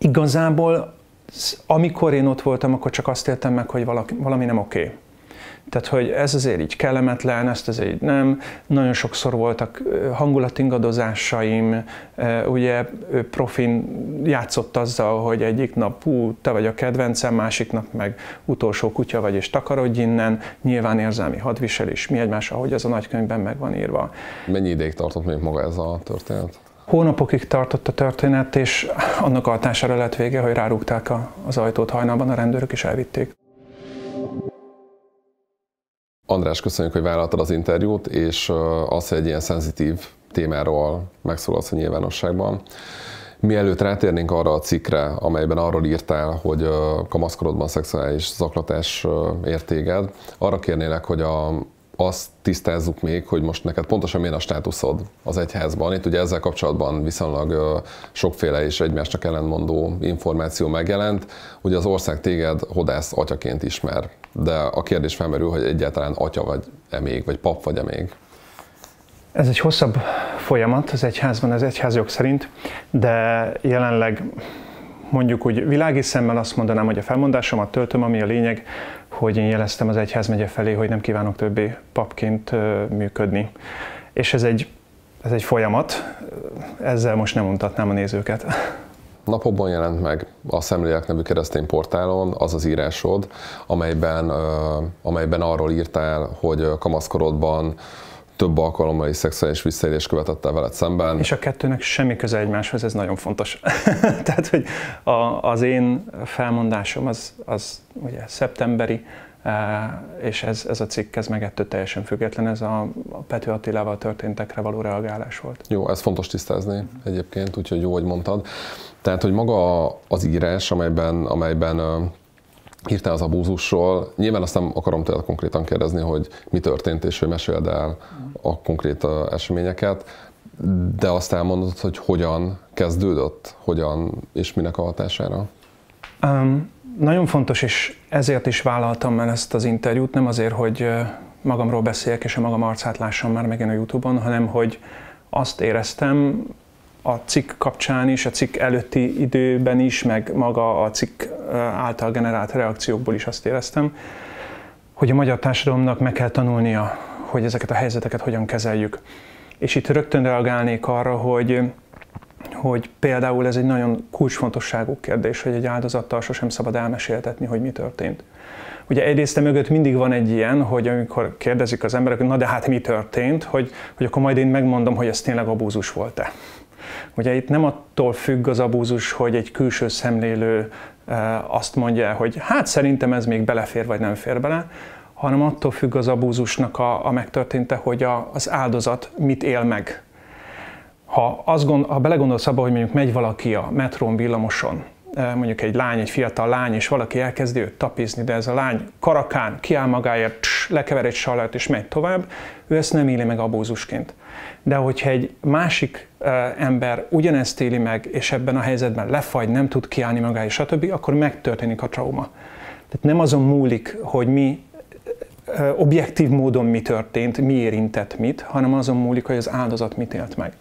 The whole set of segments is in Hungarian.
Igazából, amikor én ott voltam, akkor csak azt éltem meg, hogy valami nem oké. Tehát, hogy ez azért így kellemetlen, ezt azért így nem. Nagyon sokszor voltak hangulatingadozásaim, ugye profin játszott azzal, hogy egyik nap te vagy a kedvencem, másik nap meg utolsó kutya vagy és takarodj innen, nyilván érzelmi hadviselés, mi egymás, ahogy az a nagykönyvben meg van írva. Mennyi ideig tartott még maga ez a történet? Hónapokig tartott a történet, és annak a hatására lett vége, hogy rárúgták az ajtót hajnalban a rendőrök, és elvitték. András, köszönjük, hogy vállaltad az interjút, és az, hogy egy ilyen szenzitív témáról megszólalsz a nyilvánosságban. Mielőtt rátérnénk arra a cikkre, amelyben arról írtál, hogy kamaszkorodban szexuális zaklatás ért téged, arra kérnélek, hogy azt tisztázzuk még, hogy most neked pontosan milyen a státuszod az egyházban. Itt ugye ezzel kapcsolatban viszonylag sokféle és egymásnak ellentmondó információ megjelent. Ugye az ország téged hodász atyaként ismer, de a kérdés felmerül, hogy egyáltalán atya vagy-e még, vagy pap vagy-e még? Ez egy hosszabb folyamat az egyházban, az egyházjog szerint, de jelenleg mondjuk úgy világi szemmel azt mondanám, hogy a felmondásomat töltöm, ami a lényeg, hogy én jeleztem az egyházmegye felé, hogy nem kívánok többé papként működni. És ez egy folyamat, ezzel most nem untatnám a nézőket. Napokban jelent meg a Szemlélek nevű keresztény portálon az az írásod, amelyben arról írtál, hogy kamaszkorodban több alkalommal is szexuális visszaélést követett veled szemben. És a kettőnek semmi köze egymáshoz, ez nagyon fontos. Tehát, hogy az én felmondásom az ugye szeptemberi, és ez a cikk, ez meg ettől teljesen független, ez a Pető Attilával történtekre való reagálás volt. Jó, ez fontos tisztázni egyébként, úgyhogy jó, hogy mondtad. Tehát, hogy maga az írás, amelyben írtál az abúzusról, nyilván azt nem akarom tőled konkrétan kérdezni, hogy mi történt, és hogy meséld el a konkrét eseményeket, de azt elmondod, hogy hogyan kezdődött, hogyan és minek a hatására? Nagyon fontos, és ezért is vállaltam el ezt az interjút, nem azért, hogy magamról beszéljek, és a magam arcát lássam már megint a YouTube-on, hanem hogy azt éreztem a cikk kapcsán is, a cikk előtti időben is, meg maga a cikk által generált reakciókból is azt éreztem, hogy a magyar társadalomnak meg kell tanulnia, hogy ezeket a helyzeteket hogyan kezeljük. És itt rögtön reagálnék arra, hogy például ez egy nagyon kulcsfontosságú kérdés, hogy egy áldozattal sosem szabad elmeséltetni, hogy mi történt. Ugye egyrészt mögött mindig van egy ilyen, hogy amikor kérdezik az emberek, hogy na de hát mi történt, hogy akkor majd én megmondom, hogy ez tényleg abúzus volt-e. Ugye itt nem attól függ az abúzus, hogy egy külső szemlélő azt mondja, hogy hát szerintem ez még belefér vagy nem fér bele, hanem attól függ az abúzusnak a megtörténte, hogy az áldozat mit él meg. Ha belegondolsz abba, hogy mondjuk megy valaki a metrón, villamoson, mondjuk egy fiatal lány, és valaki elkezdi őt tapizni, de ez a lány karakán, kiáll magáért, lekever egy sallat és megy tovább, ő ezt nem éli meg abúzusként. De hogyha egy másik ember ugyanezt éli meg, és ebben a helyzetben lefagy, nem tud kiállni magáért, stb., akkor megtörténik a trauma. Tehát nem azon múlik, hogy mi objektív módon mi történt, mi érintett mit, hanem azon múlik, hogy az áldozat mit élt meg.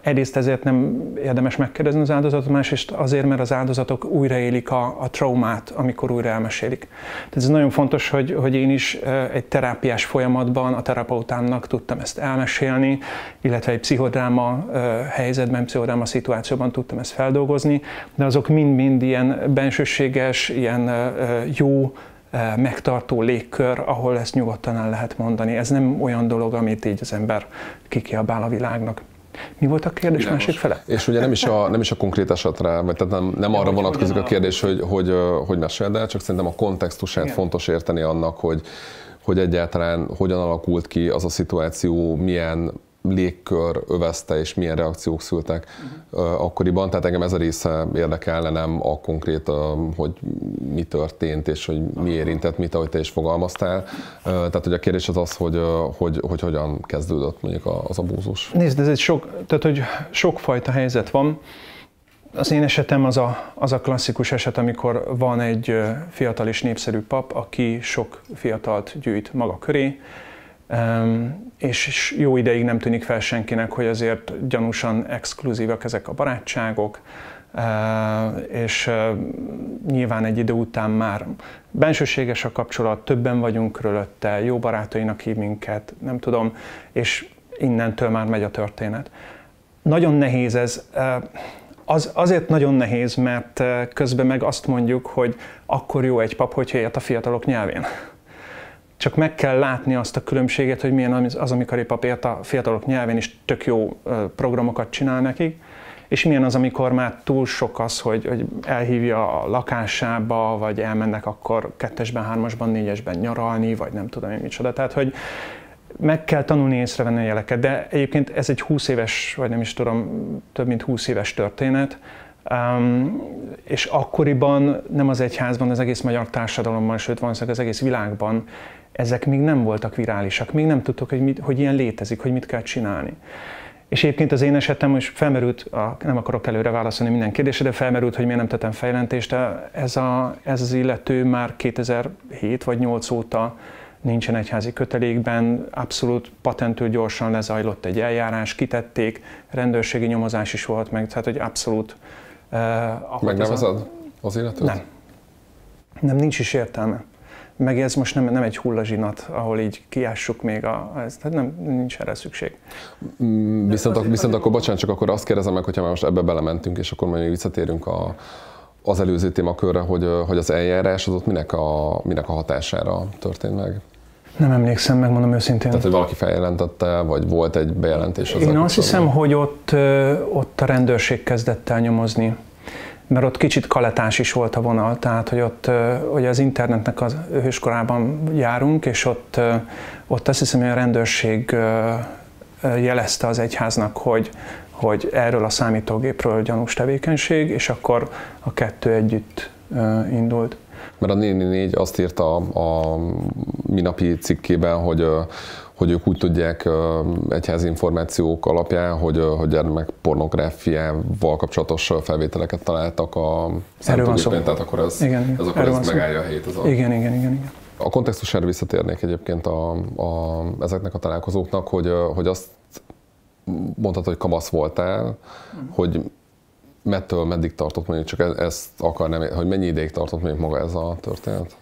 Egyrészt ezért nem érdemes megkérdezni az áldozatot, másrészt azért, mert az áldozatok újraélik a traumát, amikor újra elmesélik. Tehát ez nagyon fontos, hogy én is egy terápiás folyamatban a terapeutámnak tudtam ezt elmesélni, illetve egy pszichodráma helyzetben, pszichodráma szituációban tudtam ezt feldolgozni, de azok mind-mind ilyen bensőséges, ilyen jó, megtartó légkör, ahol ezt nyugodtan el lehet mondani. Ez nem olyan dolog, amit így az ember kikiabál a világnak. Mi volt a kérdés Világos. Másik fele? És ugye nem is a konkrét esetre, vagy tehát nem arra vonatkozik a kérdés, hogy meséld el, csak szerintem a kontextusát fontos érteni annak, hogy egyáltalán hogyan alakult ki az a szituáció, milyen légkör övezte, és milyen reakciók szültek akkoriban. Tehát engem ez a része érdekelne, nem a konkrét, hogy mi történt, és hogy mi érintett, mit, ahogy te is fogalmaztál. Tehát, hogy a kérdés az, hogy hogyan kezdődött mondjuk az abúzus. Nézd, ez hogy sokfajta helyzet van. Az én esetem az a klasszikus eset, amikor van egy fiatal és népszerű pap, aki sok fiatalt gyűjt maga köré, és jó ideig nem tűnik fel senkinek, hogy azért gyanúsan exkluzívak ezek a barátságok, és nyilván egy idő után már bensőséges a kapcsolat, többen vagyunk körülötte, jó barátainak hív minket, nem tudom, és innentől már megy a történet. Nagyon nehéz ez, azért nagyon nehéz, mert közben meg azt mondjuk, hogy akkor jó egy pap, hogyha ért a fiatalok nyelvén. Csak meg kell látni azt a különbséget, hogy milyen az, amikor egy pap ért a fiatalok nyelvén, és tök jó programokat csinál nekik, és milyen az, amikor már túl sok az, hogy elhívja a lakásába, vagy elmennek akkor 2-esben, 3-asban, 4-esben nyaralni, vagy nem tudom én micsoda. Tehát, hogy meg kell tanulni észrevenni a jeleket, de egyébként ez egy 20 éves, vagy nem is tudom, több mint 20 éves történet, és akkoriban nem az egyházban, az egész magyar társadalomban, sőt valószínűleg az egész világban ezek még nem voltak virálisak, még nem tudtuk, hogy ilyen létezik, hogy mit kell csinálni. És egyébként az én esetem most felmerült, nem akarok előre válaszolni minden kérdésre, de felmerült, hogy miért nem tettem feljelentést, de ez az illető már 2007 vagy 8 óta nincsen egyházi kötelékben, abszolút patentül gyorsan lezajlott egy eljárás, kitették, rendőrségi nyomozás is volt meg, tehát hogy abszolút... Megnevezed az illetőt? Nem, nincs is értelme. Meg ez most nem egy hullazsinat, ahol így kiássuk még tehát nincs erre szükség. Viszont akkor bocsánat, csak akkor azt kérdezem meg, hogyha már most ebbe belementünk, és akkor majd visszatérünk az előző témakörre, hogy az eljárás az ott minek a hatására történt meg? Nem emlékszem, megmondom őszintén. Tehát, hogy valaki feljelentette, vagy volt egy bejelentés? Én azt hiszem, hogy ott a rendőrség kezdett el nyomozni, mert ott kicsit kaletás is volt a vonal, tehát hogy ott hogy az internetnek az hőskorában járunk, és ott azt hiszem, hogy a rendőrség jelezte az egyháznak, hogy erről a számítógépről gyanús tevékenység, és akkor a kettő együtt indult. Mert a 444 azt írta a minapi cikkében, hogy ők úgy tudják egyházi információk alapján, hogy gyermekpornográfiával kapcsolatos felvételeket találtak a számítógépen, tehát akkor ez megállja a helyét. Igen. A kontextusára visszatérnék egyébként ezeknek a találkozóknak, hogy azt mondhatod, hogy kamasz voltál, hogy mettől meddig tartott mondjuk, csak ezt akarnám, hogy mennyi ideig tartott mondjuk maga ez a történet?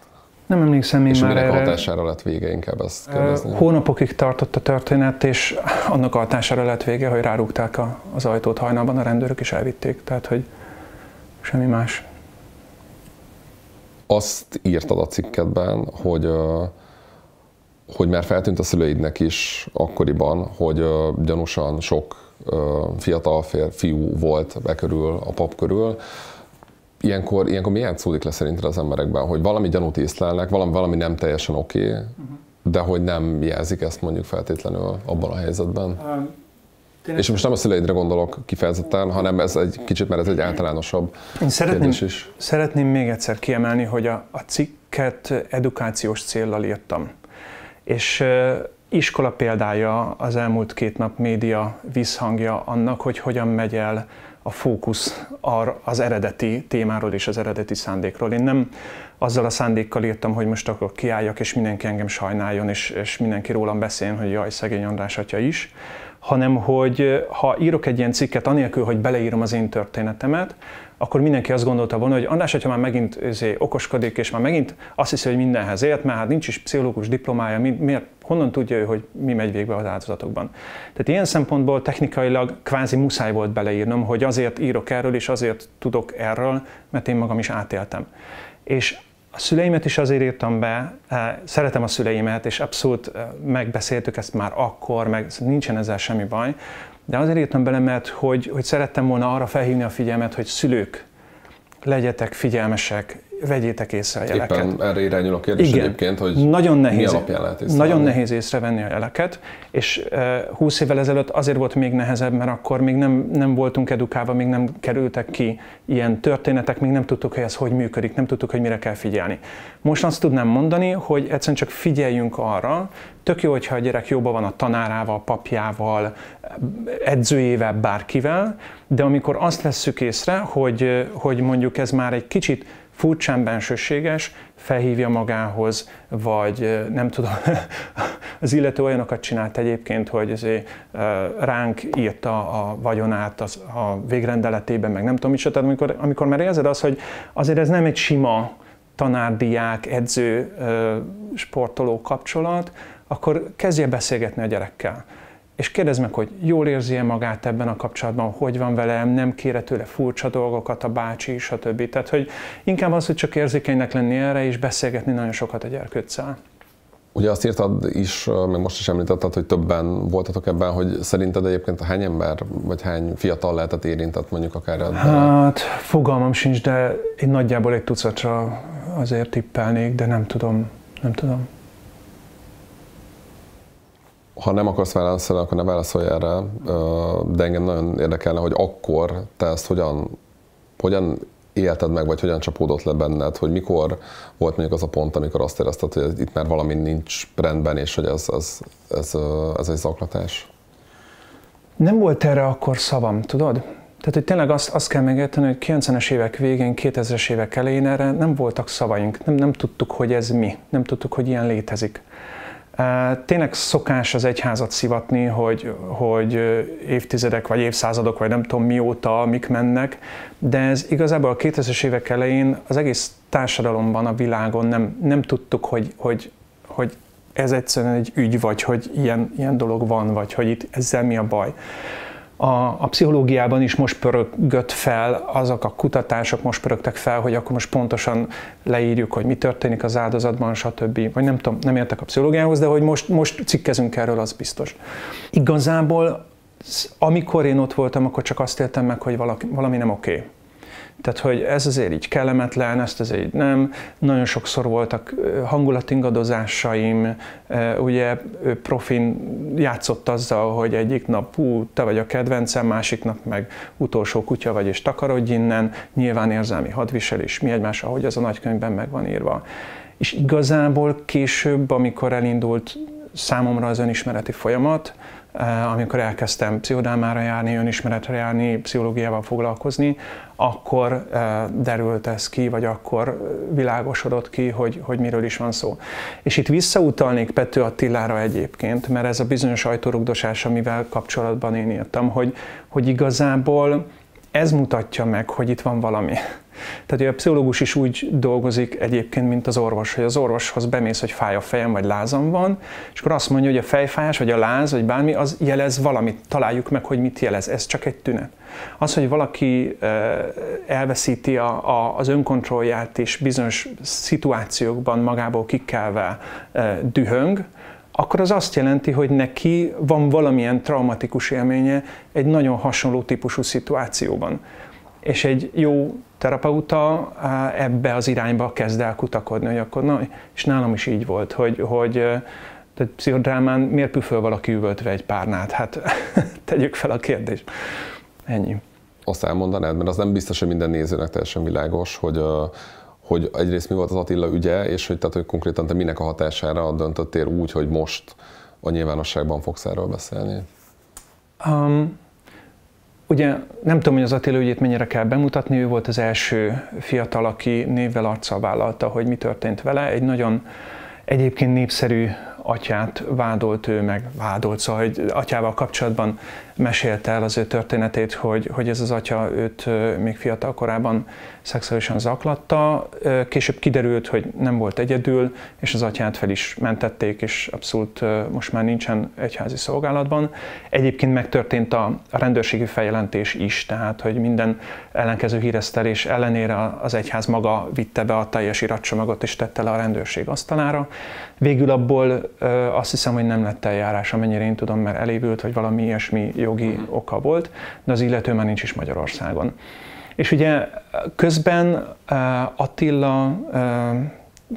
Nem emlékszem én és már minek erre. hatására lett vége, inkább ezt kérdezni? Hónapokig tartott a történet, és annak hatására lett vége, hogy rárúgták az ajtót hajnalban, a rendőrök is elvitték, tehát hogy semmi más. Azt írtad a cikkedben, hogy már feltűnt a szüleidnek is akkoriban, hogy gyanúsan sok fiatal fiú volt bekörül a pap körül. Ilyenkor mi játszódik le szerinted az emberekben, hogy valami gyanút észlelnek, valami nem teljesen oké, de hogy nem jelzik ezt mondjuk feltétlenül abban a helyzetben? És most nem a szüleidre gondolok kifejezetten, hanem ez egy kicsit, mert ez egy általánosabb kérdés is. Szeretném még egyszer kiemelni, hogy a cikket edukációs céllal írtam. És iskola példája az elmúlt 2 nap média visszhangja annak, hogy hogyan megy el a fókusz az eredeti témáról és az eredeti szándékról. Én nem azzal a szándékkal írtam, hogy most akkor kiálljak, és mindenki engem sajnáljon, és mindenki rólam beszéljen, hogy jaj, szegény András atya is, hanem hogy ha írok egy ilyen cikket anélkül, hogy beleírom az én történetemet, akkor mindenki azt gondolta volna, hogy András atya már megint okoskodik, és már megint azt hiszi, hogy mindenhez ért, mert hát nincs is pszichológus diplomája, miért, honnan tudja ő, hogy mi megy végbe az áldozatokban. Tehát ilyen szempontból technikailag kvázi muszáj volt beleírnom, hogy azért írok erről, és azért tudok erről, mert én magam is átéltem. És a szüleimet is azért írtam be, szeretem a szüleimet, és abszolút megbeszéltük ezt már akkor, meg nincsen ezzel semmi baj, de azért írtam bele, mert hogy szerettem volna arra felhívni a figyelmet, hogy szülők, legyetek figyelmesek, vegyétek észre a jeleket. Éppen erre irányul a kérdés egyébként, hogy nagyon nehéz, mi alapján lehet észrevenni. Nagyon nehéz észrevenni a jeleket, és 20 évvel ezelőtt azért volt még nehezebb, mert akkor még nem voltunk edukálva, még nem kerültek ki ilyen történetek, még nem tudtuk, hogy ez hogy működik, nem tudtuk, hogy mire kell figyelni. Most azt tudnám mondani, hogy egyszerűen csak figyeljünk arra, tök jó, hogyha a gyerek jóban van a tanárával, papjával, edzőjével, bárkivel, de amikor azt vesszük észre, hogy mondjuk ez már egy kicsit furcsán bensőséges, felhívja magához, vagy nem tudom, az illető olyanokat csinált egyébként, hogy azért ránk írta a vagyonát a végrendeletében, meg nem tudom micsoda, tehát amikor már érzed azt, hogy azért ez nem egy sima tanár-diák, edző, sportoló kapcsolat, akkor kezdje beszélgetni a gyerekkel. És kérdezd meg, hogy jól érzi-e magát ebben a kapcsolatban, hogy van vele, nem kére tőle furcsa dolgokat a bácsi, stb. Tehát, hogy inkább az, hogy csak érzékenynek lenni erre, és beszélgetni nagyon sokat a gyerkőccel. Ugye azt írtad is, meg most is említetted, hogy többen voltatok ebben, hogy szerinted egyébként hány ember, vagy hány fiatal lehetett érintett mondjuk akár ebben? Hát fogalmam sincs, de én nagyjából egy tucatra azért tippelnék, de nem tudom. Ha nem akarsz válaszolni, akkor ne válaszolj erre, de engem nagyon érdekelne, hogy akkor te ezt hogyan élted meg, vagy hogyan csapódott le benned, hogy mikor volt mondjuk az a pont, amikor azt érezted, hogy itt már valami nincs rendben, és hogy ez egy zaklatás? Nem volt erre akkor szavam, tudod? Tehát, hogy tényleg azt kell megérteni, hogy 90-es évek végén, 2000-es évek elején erre nem voltak szavaink, nem tudtuk, hogy ez mi, nem tudtuk, hogy ilyen létezik. Tényleg szokás az egyházat szivatni, hogy évtizedek, vagy évszázadok, vagy nem tudom mióta, mik mennek, de ez igazából a 2000-es évek elején az egész társadalomban, a világon nem tudtuk, hogy ez egyszerűen egy ügy, vagy hogy ilyen dolog van, vagy hogy itt ezzel mi a baj. A pszichológiában is most pörögött fel, azok a kutatások most pörögtek fel, hogy akkor most pontosan leírjuk, hogy mi történik az áldozatban, stb. Vagy nem tudom, nem értek a pszichológiához, de hogy most cikkezünk erről, az biztos. Igazából, amikor én ott voltam, akkor csak azt éltem meg, hogy valami nem oké. Tehát, hogy ez azért így kellemetlen, ezt azért így nem. Nagyon sokszor voltak hangulatingadozásaim, ugye profin játszott azzal, hogy egyik nap te vagy a kedvencem, másik nap meg utolsó kutya vagy és takarodj innen, nyilván érzelmi hadviselés, mi egymás, ahogy ez a nagykönyvben meg van írva. És igazából később, amikor elindult számomra az önismereti folyamat, amikor elkezdtem pszichodámára járni, önismeretre járni, pszichológiával foglalkozni, akkor derült ez ki, vagy akkor világosodott ki, hogy miről is van szó. És itt visszautalnék Pető Attilára egyébként, mert ez a bizonyos ajtórugdosás, amivel kapcsolatban én írtam, hogy igazából ez mutatja meg, hogy itt van valami. Tehát a pszichológus is úgy dolgozik egyébként, mint az orvos, hogy az orvoshoz bemész, hogy fáj a fejem, vagy lázam van, és akkor azt mondja, hogy a fejfájás, vagy a láz, vagy bármi, az jelez valamit. Találjuk meg, hogy mit jelez. Ez csak egy tünet. Az, hogy valaki elveszíti az önkontrollját, és bizonyos szituációkban magából kikelve dühöng, akkor az azt jelenti, hogy neki van valamilyen traumatikus élménye egy nagyon hasonló típusú szituációban. És egy jó terapeuta ebbe az irányba kezd el kutakodni, hogy akkor na, és nálam is így volt, hogy pszichodrámán miért püföl valaki üvöltve egy párnát? Hát tegyük fel a kérdést. Ennyi. Azt elmondanád, mert az nem biztos, hogy minden nézőnek teljesen világos, hogy egyrészt mi volt az Attila ügye, és hogy konkrétan te minek a hatására döntöttél úgy, hogy most a nyilvánosságban fogsz erről beszélni? Ugye nem tudom, hogy az Attila ügyét mennyire kell bemutatni, ő volt az első fiatal, aki névvel arccal vállalta, hogy mi történt vele. Egy nagyon egyébként népszerű atyát vádolt ő meg, szóval, hogy atyával kapcsolatban mesélte el az ő történetét, hogy ez az atya őt még fiatal korában szexuálisan zaklatta. Később kiderült, hogy nem volt egyedül, és az atyát fel is mentették, és abszolút most már nincsen egyházi szolgálatban. Egyébként megtörtént a rendőrségi feljelentés is, tehát hogy minden ellenkező híresztelés ellenére az egyház maga vitte be a teljes iratcsomagot, és tette le a rendőrség asztalára. Végül abból azt hiszem, hogy nem lett eljárás, amennyire én tudom, mert elévült, vagy valami ilyesmi jogi oka volt, de az illető már nincs is Magyarországon. És ugye közben Attila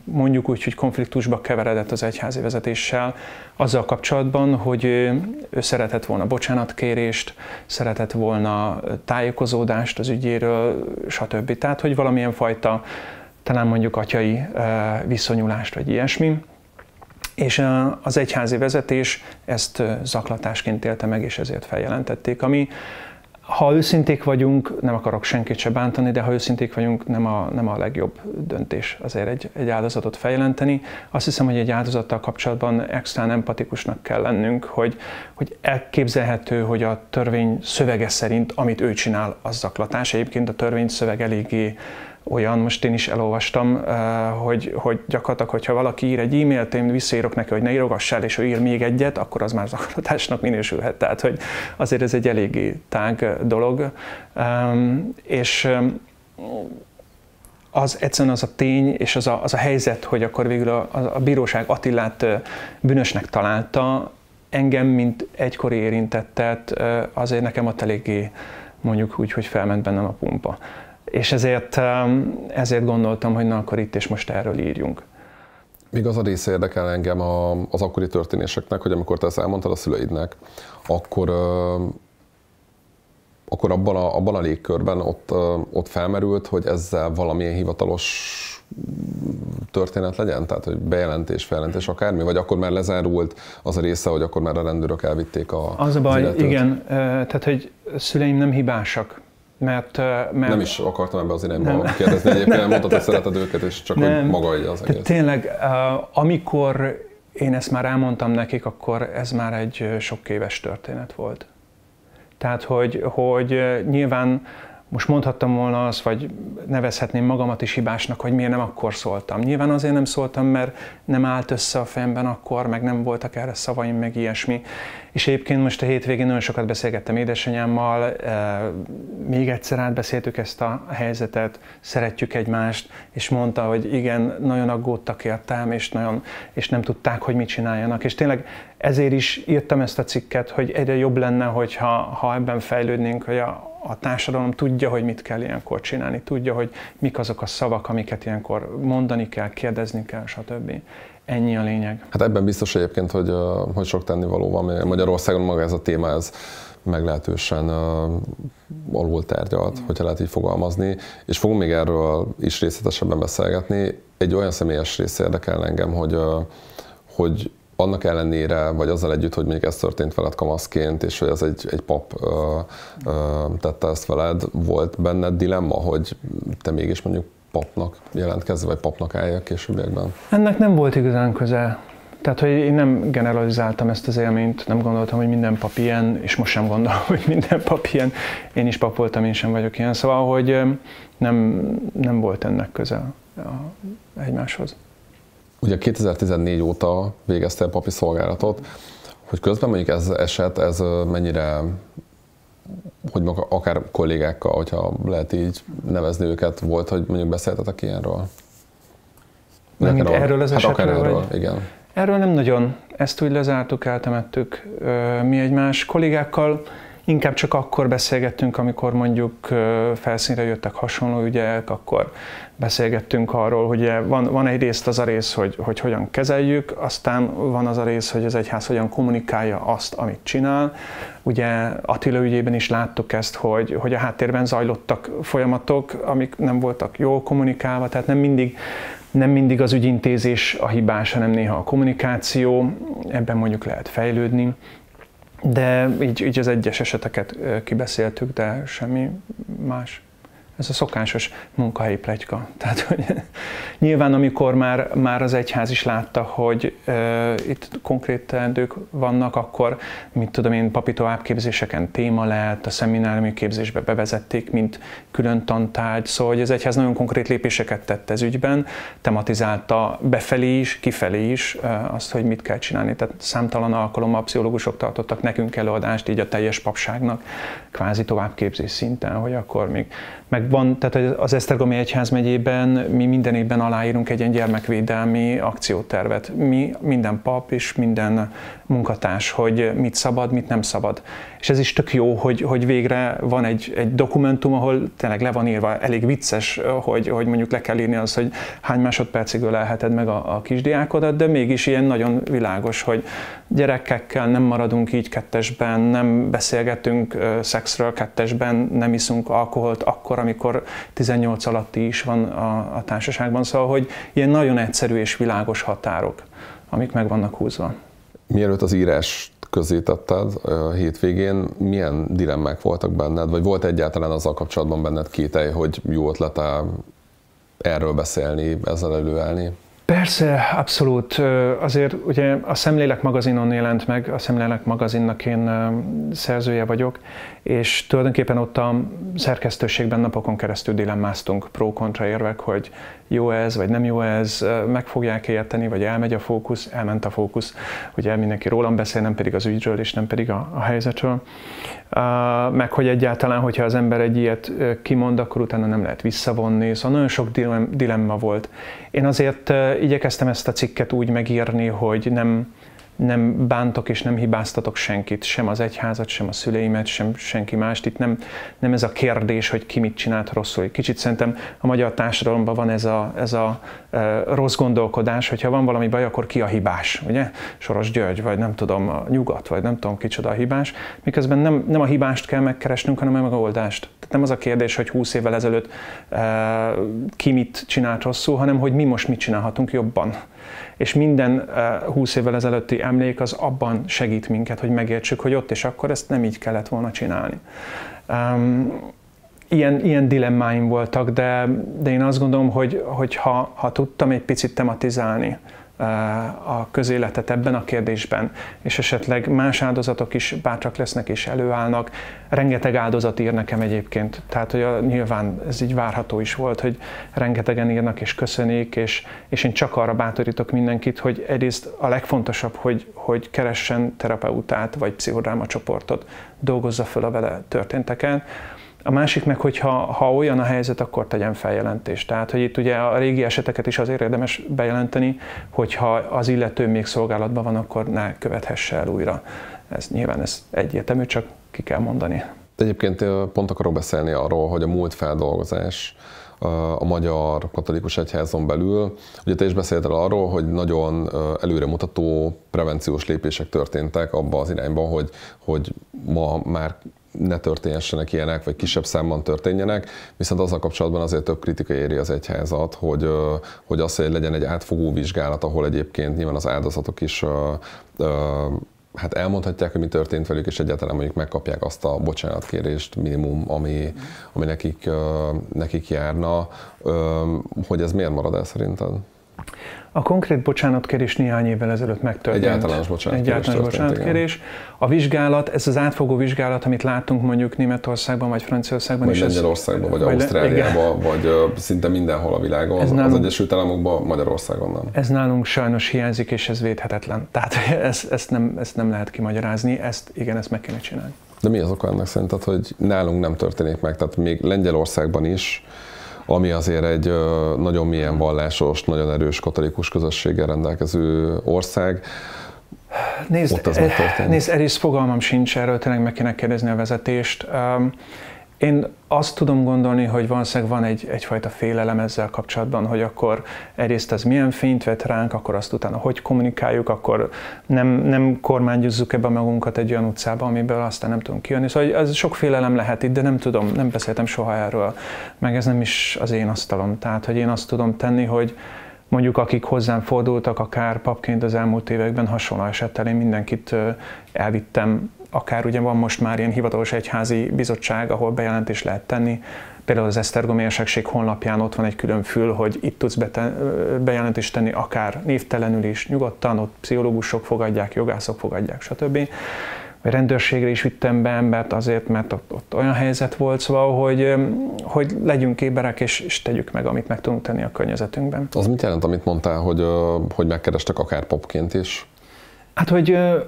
mondjuk úgy, hogy konfliktusba keveredett az egyházi vezetéssel azzal kapcsolatban, hogy ő szeretett volna bocsánatkérést, szeretett volna tájékozódást az ügyéről, stb. Tehát, hogy valamilyen fajta, talán mondjuk atyai viszonyulást, vagy ilyesmi. És az egyházi vezetés ezt zaklatásként élte meg, és ezért feljelentették, ami Ha őszinték vagyunk, nem akarok senkit se bántani, de ha őszinték vagyunk, nem a legjobb döntés azért egy áldozatot feljelenteni. Azt hiszem, hogy egy áldozattal kapcsolatban extrán empatikusnak kell lennünk, hogy elképzelhető, hogy a törvény szövege szerint, amit ő csinál, az zaklatás. Egyébként a törvény szöveg eléggé olyan, most én is elolvastam, hogy gyakorlatilag, hogyha valaki ír egy e-mailt, én visszaírok neki, hogy ne írogassál, és ő ír még egyet, akkor az már zaklatásnak minősülhet. Tehát, hogy azért ez egy eléggé tág dolog. És az egyszerűen az a tény, és az a helyzet, hogy akkor végül a bíróság Attilát bűnösnek találta, engem, mint egykori érintettet, azért nekem ott eléggé, mondjuk úgy, hogy felment bennem a pumpa. És ezért gondoltam, hogy na, akkor itt és most erről írjunk. Még az a része érdekel engem az akkori történéseknek, hogy amikor te ezt elmondtad a szüleidnek, akkor abban a légkörben ott felmerült, hogy ezzel valamilyen hivatalos történet legyen? Tehát, hogy bejelentés, feljelentés, akármi? Vagy akkor már lezárult az a része, hogy akkor már a rendőrök elvitték az a baj, igen, tehát, hogy szüleim nem hibásak. Mert nem is akartam ebbe az irányba kérdezni. Egyébként mondtad, hogy szereted őket, és csak nem, hogy maga az egész. Tényleg, amikor én ezt már elmondtam nekik, akkor ez már egy sok éves történet volt. Tehát, hogy nyilván most mondhattam volna azt, vagy nevezhetném magamat is hibásnak, hogy miért nem akkor szóltam. Nyilván azért nem szóltam, mert nem állt össze a fejemben akkor, meg nem voltak erre szavaim, meg ilyesmi. És egyébként most a hétvégén nagyon sokat beszélgettem édesanyámmal, még egyszer átbeszéltük ezt a helyzetet, szeretjük egymást, és mondta, hogy igen, nagyon aggódtak értem, és nem tudták, hogy mit csináljanak. És tényleg ezért is írtam ezt a cikket, hogy egyre jobb lenne, hogyha ebben fejlődnénk, hogy a társadalom tudja, hogy mit kell ilyenkor csinálni, tudja, hogy mik azok a szavak, amiket ilyenkor mondani kell, kérdezni kell, stb. Ennyi a lényeg. Hát ebben biztos egyébként, hogy sok tennivaló van. Magyarországon maga ez a téma, ez meglehetősen alul tárgyalt, hogyha lehet így fogalmazni, és fogunk még erről is részletesebben beszélgetni. Egy olyan személyes rész érdekel engem, hogy annak ellenére, vagy azzal együtt, hogy mondjuk ez történt veled kamaszként, és hogy ez egy pap tette ezt veled, volt benned dilemma, hogy te mégis mondjuk papnak jelentkezz, vagy papnak álljak későbbiekben? Ennek nem volt igazán köze. Tehát, hogy én nem generalizáltam ezt az élményt, nem gondoltam, hogy minden pap ilyen, és most sem gondolom, hogy minden pap ilyen. Én is pap voltam, én sem vagyok ilyen. Szóval, hogy nem volt ennek köze egymáshoz. Ugye 2014 óta végeztél papi szolgálatot, hogy közben mondjuk ez eset, ez mennyire, hogy akár kollégákkal, hogyha lehet így nevezni őket, volt, hogy mondjuk beszéltetek ilyenről? Erről az esetről? Akár erről, igen. Erről nem nagyon. Ezt úgy lezártuk, eltemettük mi egymás kollégákkal. Inkább csak akkor beszélgettünk, amikor mondjuk felszínre jöttek hasonló ügyek, akkor beszélgettünk arról, hogy van egyrészt az a rész, hogy hogyan kezeljük, aztán van az a rész, hogy az egyház hogyan kommunikálja azt, amit csinál. Ugye Attila ügyében is láttuk ezt, hogy a háttérben zajlottak folyamatok, amik nem voltak jól kommunikálva, tehát nem mindig az ügyintézés a hibás, hanem néha a kommunikáció, ebben mondjuk lehet fejlődni. De így az egyes eseteket kibeszéltük, de semmi más. Ez a szokásos munkahelyi pletyka. Tehát, hogy nyilván amikor már az egyház is látta, hogy itt konkrét teendők vannak, akkor, mit tudom én, papi továbbképzéseken téma lett, a szemináriumi képzésbe bevezették, mint külön tantárgy, szóval hogy az egyház nagyon konkrét lépéseket tett ez ügyben, tematizálta befelé is, kifelé is azt, hogy mit kell csinálni. Tehát számtalan alkalommal pszichológusok tartottak nekünk előadást, így a teljes papságnak, kvázi továbbképzés szinten, hogy akkor még megvan, tehát az Esztergomi Egyházmegyében mi minden évben aláírunk egy ilyen gyermekvédelmi akciótervet. Mi, minden pap és minden munkatárs, hogy mit szabad, mit nem szabad. És ez is tök jó, hogy végre van egy dokumentum, ahol tényleg le van írva, elég vicces, hogy mondjuk le kell írni az, hogy hány másodpercig ölelheted meg a kisdiákodat, de mégis ilyen nagyon világos, hogy gyerekekkel nem maradunk így kettesben, nem beszélgetünk szexről kettesben, nem iszunk alkoholt akkor, amikor 18 alatti is van a társaságban. Szóval, hogy ilyen nagyon egyszerű és világos határok, amik meg vannak húzva. Mielőtt az írást közzétetted hétvégén, milyen dilemmák voltak benned, vagy volt egyáltalán azzal kapcsolatban benned kételj, hogy jó ötlete erről beszélni, ezzel előállni? Persze, abszolút. Azért ugye a Szemlélek magazinon jelent meg, a Szemlélek magazinnak én szerzője vagyok, és tulajdonképpen ott a szerkesztőségben napokon keresztül dilemmáztunk, pro-kontra érvek, hogy jó ez, vagy nem jó ez, meg fogják érteni, vagy elmegy a fókusz, elment a fókusz. Ugye mindenki rólam beszél, nem pedig az ügyről, és nem pedig a helyzetről. Meg hogy egyáltalán, hogyha az ember egy ilyet kimond, akkor utána nem lehet visszavonni, szóval nagyon sok dilemma volt. Én azért igyekeztem ezt a cikket úgy megírni, hogy nem bántok és nem hibáztatok senkit, sem az egyházat, sem a szüleimet, sem senki mást. Itt nem ez a kérdés, hogy ki mit csinált rosszul. Kicsit szerintem a magyar társadalomban van ez a rossz gondolkodás, hogyha van valami baj, akkor ki a hibás, ugye? Soros György, vagy nem tudom, a Nyugat, vagy nem tudom kicsoda a hibás. Miközben nem a hibást kell megkeresnünk, hanem a megoldást. Tehát nem az a kérdés, hogy 20 évvel ezelőtt ki mit csinált rosszul, hanem hogy mi most mit csinálhatunk jobban. És minden 20 évvel ezelőtti emlék az abban segít minket, hogy megértsük, hogy ott és akkor ezt nem így kellett volna csinálni. Ilyen dilemmáim voltak, de én azt gondolom, hogy ha tudtam egy picit tematizálni a közéletet ebben a kérdésben, és esetleg más áldozatok is bátrak lesznek és előállnak. Rengeteg áldozat ír nekem egyébként, tehát hogy nyilván ez így várható is volt, hogy rengetegen írnak és köszönik, és én csak arra bátorítok mindenkit, hogy egyrészt a legfontosabb, hogy keressen terapeutát vagy pszichodráma csoportot, dolgozza föl a vele történteken. A másik meg, hogy ha olyan a helyzet, akkor tegyen feljelentést. Tehát, hogy itt ugye a régi eseteket is azért érdemes bejelenteni, hogyha az illető még szolgálatban van, akkor ne követhesse el újra. Nyilván ez egyértelmű, csak ki kell mondani. Egyébként pont akarok beszélni arról, hogy a múltfeldolgozás a magyar katolikus egyházon belül. Ugye te is beszéltél arról, hogy nagyon előremutató prevenciós lépések történtek abba az irányba, hogy ma már ne történjenek ilyenek, vagy kisebb számban történjenek, viszont azzal kapcsolatban azért több kritika éri az egyházat, hogy az, hogy legyen egy átfogó vizsgálat, ahol egyébként nyilván az áldozatok is hát elmondhatják, hogy mi történt velük, és egyáltalán mondjuk megkapják azt a bocsánatkérést minimum, ami nekik járna. Hogy ez miért marad el szerinted? A konkrét bocsánatkérés néhány évvel ezelőtt megtörtént. Egy általános bocsánatkérés. A vizsgálat, ez az átfogó vizsgálat, amit látunk mondjuk Németországban, vagy Franciaországban. Vagy Lengyelországban, vagy Ausztráliában, vagy szinte mindenhol a világon. Az Egyesült Államokban, Magyarországon nem. Ez nálunk sajnos hiányzik, és ez védhetetlen. Tehát ezt nem lehet kimagyarázni, ezt meg kéne csinálni. De mi az oka ennek szerinted, hogy nálunk nem történik meg? Tehát még Lengyelországban is, ami azért egy nagyon mélyen vallásos, nagyon erős katolikus közösséggel rendelkező ország. Nézd, egyrészt fogalmam sincs erről, tényleg meg kéne kérdezni a vezetést. Én azt tudom gondolni, hogy valószínűleg van egyfajta félelem ezzel kapcsolatban, hogy akkor egyrészt ez milyen fényt vet ránk, akkor azt utána hogy kommunikáljuk, akkor nem kormányuzzuk ebbe magunkat egy olyan utcába, amiből aztán nem tudunk kijönni. Szóval ez sok félelem lehet itt, de nem tudom, nem beszéltem soha erről, meg ez nem is az én asztalom. Tehát, hogy én azt tudom tenni, hogy mondjuk akik hozzám fordultak, akár papként az elmúlt években hasonló esettel, én mindenkit elvittem, akár ugye van most már ilyen hivatalos egyházi bizottság, ahol bejelentést lehet tenni. Például az Esztergomi Érsekség honlapján ott van egy külön fül, hogy itt tudsz bejelentést tenni, akár névtelenül is, nyugodtan, ott pszichológusok fogadják, jogászok fogadják, stb. A rendőrségre is vittem be embert azért, mert ott olyan helyzet volt, szóval, hogy legyünk éberek és tegyük meg, amit meg tudunk tenni a környezetünkben. Az mit jelent, amit mondtál, hogy megkerestek akár papként is? Hát,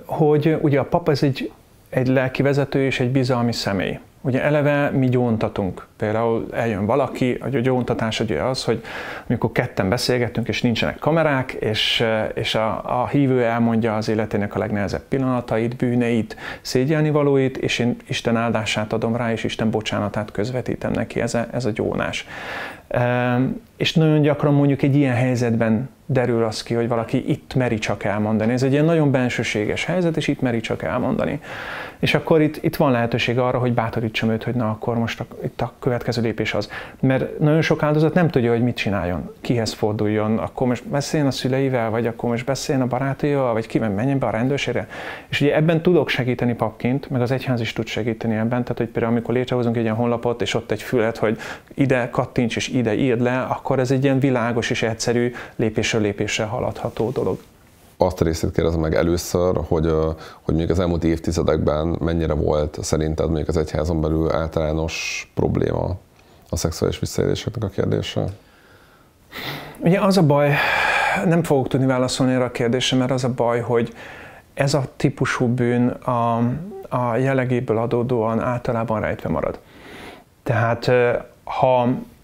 hogy ugye a pap ez egy lelkivezető és egy bizalmi személy. Ugye eleve mi gyóntatunk. Például eljön valaki, a gyóntatás ugye az, hogy amikor ketten beszélgetünk és nincsenek kamerák, és a hívő elmondja az életének a legnehezebb pillanatait, bűneit, szégyelnivalóit, és én Isten áldását adom rá, és Isten bocsánatát közvetítem neki, ez a gyónás. És nagyon gyakran mondjuk egy ilyen helyzetben derül az ki, hogy valaki itt meri csak elmondani. Ez egy ilyen nagyon bensőséges helyzet, és itt meri csak elmondani. És akkor itt van lehetőség arra, hogy bátorítsam őt, hogy na akkor most itt a következő lépés az. Mert nagyon sok áldozat nem tudja, hogy mit csináljon, kihez forduljon, akkor most beszéljen a szüleivel, vagy akkor most beszéljen a barátaival, vagy kivel menjen be a rendőrségre. És ugye ebben tudok segíteni papként, meg az egyház is tud segíteni ebben, tehát hogy például amikor létrehozunk egy ilyen honlapot, és ott egy fület, hogy ide kattints és ide írd le, akkor ez egy ilyen világos és egyszerű lépésről lépésre haladható dolog. Azt a részét kérdezem meg először, hogy mondjuk az elmúlt évtizedekben mennyire volt szerinted mondjuk az egyházon belül általános probléma a szexuális visszaéléseknek a kérdése? Ugye az a baj, nem fogok tudni válaszolni erre a kérdésre, mert az a baj, hogy ez a típusú bűn a jellegéből adódóan általában rejtve marad. Tehát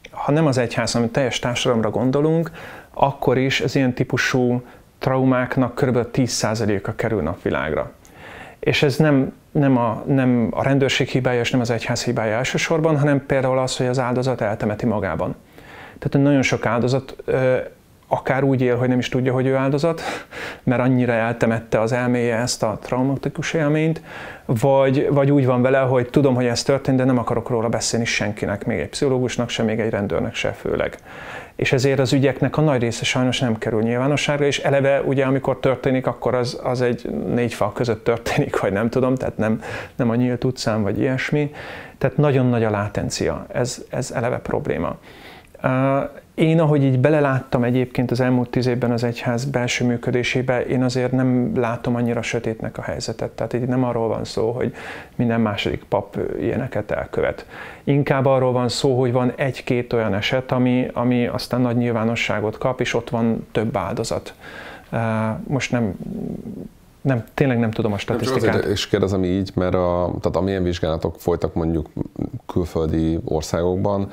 ha nem az egyház, hanem teljes társadalomra gondolunk, akkor is az ilyen típusú traumáknak kb. 10%-a kerül napvilágra. És ez nem a rendőrség hibája, és nem az egyház hibája elsősorban, hanem például az, hogy az áldozat eltemeti magában. Tehát nagyon sok áldozat akár úgy él, hogy nem is tudja, hogy ő áldozat, mert annyira eltemette az elméje ezt a traumatikus élményt, vagy úgy van vele, hogy tudom, hogy ez történt, de nem akarok róla beszélni senkinek, még egy pszichológusnak se, még egy rendőrnek se főleg. És ezért az ügyeknek a nagy része sajnos nem kerül nyilvánosságra, és eleve ugye amikor történik, akkor az egy 4 fal között történik, vagy nem tudom, tehát nem a nyílt utcán, vagy ilyesmi. Tehát nagyon nagy a látencia, ez eleve probléma. Én, ahogy így beleláttam egyébként az elmúlt 10 évben az egyház belső működésébe, én azért nem látom annyira sötétnek a helyzetet. Tehát így nem arról van szó, hogy minden második pap ilyeneket elkövet. Inkább arról van szó, hogy van 1-2 olyan eset, ami aztán nagy nyilvánosságot kap, és ott van több áldozat. Most tényleg nem tudom a statisztikát. És kérdezem így, mert tehát amilyen vizsgálatok folytak mondjuk külföldi országokban,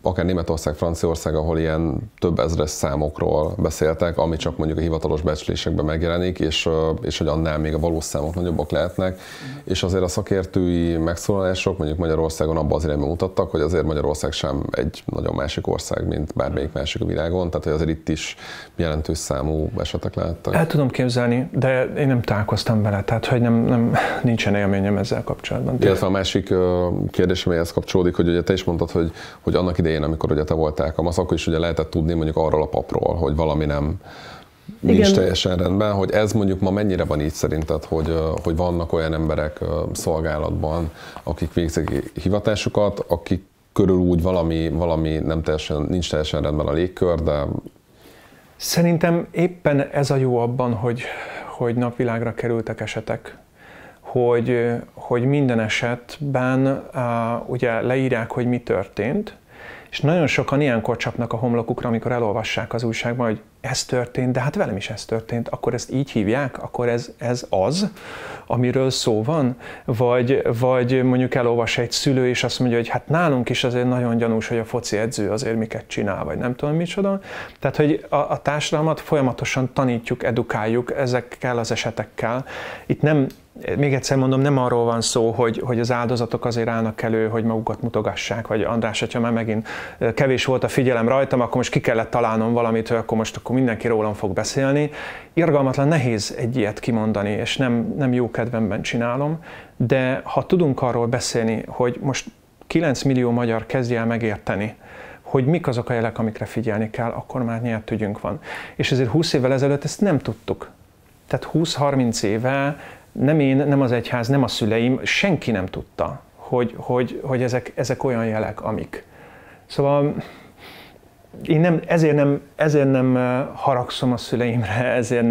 akár Németország, Franciaország, ahol ilyen több ezres számokról beszéltek, ami csak mondjuk a hivatalos becslésekben megjelenik, és hogy annál még a valós számok nagyobbak lehetnek. És azért a szakértői megszólalások mondjuk Magyarországon abban az irányban mutattak, hogy azért Magyarország sem egy nagyon másik ország, mint bármelyik másik a világon, tehát hogy azért itt is jelentős számú esetek lehettek. El tudom képzelni, de én nem találkoztam vele, tehát hogy nincsen élményem ezzel kapcsolatban. Illetve a másik kérdés, amelyhez kapcsolódik, hogy ugye te is mondtad, hogy annak idején, amikor ugye te voltál kamasz, akkor is ugye lehetett tudni mondjuk arról a papról, hogy valami nincs teljesen rendben, hogy ez mondjuk ma mennyire van így szerinted, hogy vannak olyan emberek szolgálatban, akik végzik hivatásukat, akik körül úgy valami nincs teljesen rendben a légkör, de... Szerintem éppen ez a jó abban, hogy napvilágra kerültek esetek, hogy minden esetben ugye leírják, hogy mi történt, és nagyon sokan ilyenkor csapnak a homlokukra, amikor elolvassák az újságban, hogy ez történt, de hát velem is ez történt, akkor ezt így hívják, akkor ez az, amiről szó van? Vagy mondjuk elolvas egy szülő, és azt mondja, hogy hát nálunk is azért nagyon gyanús, hogy a foci edző azért miket csinál, vagy nem tudom micsoda. Tehát, hogy a társadalmat folyamatosan tanítjuk, edukáljuk ezekkel az esetekkel. Itt még egyszer mondom, nem arról van szó, hogy az áldozatok azért állnak elő, hogy magukat mutogassák, vagy András, hogyha már megint kevés volt a figyelem rajtam, akkor most ki kellett találnom valamit, hogy akkor mindenki rólam fog beszélni. Irgalmatlan, nehéz egy ilyet kimondani, és nem jó kedvemben csinálom, de ha tudunk arról beszélni, hogy most 9 millió magyar kezdje el megérteni, hogy mik azok a jelek, amikre figyelni kell, akkor már nyert ügyünk van. És ezért 20 évvel ezelőtt ezt nem tudtuk. Tehát 20-30 éve nem én, nem az egyház, nem a szüleim, senki nem tudta, hogy ezek olyan jelek, amik. Szóval én ezért nem haragszom a szüleimre, ezért